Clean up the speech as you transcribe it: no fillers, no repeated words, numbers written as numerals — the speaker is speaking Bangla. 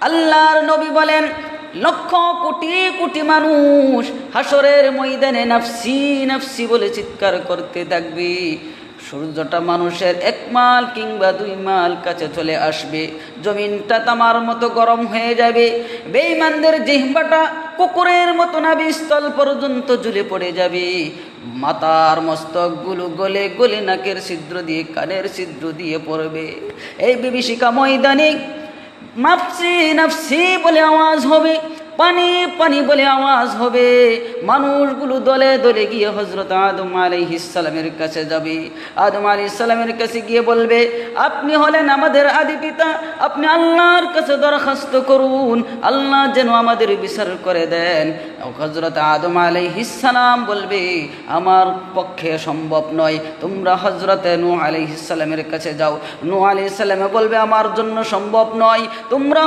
আল্লাহর নবী বলেন, লক্ষ কোটি কোটি মানুষ হাসরের ময়দানে নাফসি নাফসি বলে চিৎকার করতে থাকবে। সূর্যটা মানুষের 1 মাইল কিংবা 2 মাইল কাছে চলে আসবে, জমিনটা তামার মতো গরম হয়ে যাবে, বেঈমানদের জিহ্বাটা কুকুরের মতো নাভিস্থল পর্যন্ত ঝুলে পড়ে যাবে, মাথার মস্তকগুলো গলে গলে নাকের ছিদ্র দিয়ে কানের ছিদ্র দিয়ে পড়বে। এই বিভীষিকা ময়দানে নাফসি নাফসি বলে আওয়াজ হবে, পানি পানি বলে আওয়াজ হবে। মানুষগুলো দলে দলে গিয়ে হযরত আদম আলাইহিস সালামের কাছে যাবে। আদম আলাইহিস সালামের কাছে গিয়ে বলবে, আপনি হলেন আমাদের আদি পিতা, আপনি আল্লাহর কাছে দরখাস্ত করুন, আল্লাহ যেন আমাদের বিচার করে দেন। হযরত আদম আলাইহিস সালাম বলবে, আমার পক্ষে সম্ভব নয়, তোমরা হযরত নূহ আলাইহিস সালামের কাছে যাও। নূহ আলাইহিস সালাম বলবে, আমার জন্য সম্ভব নয়, তোমরা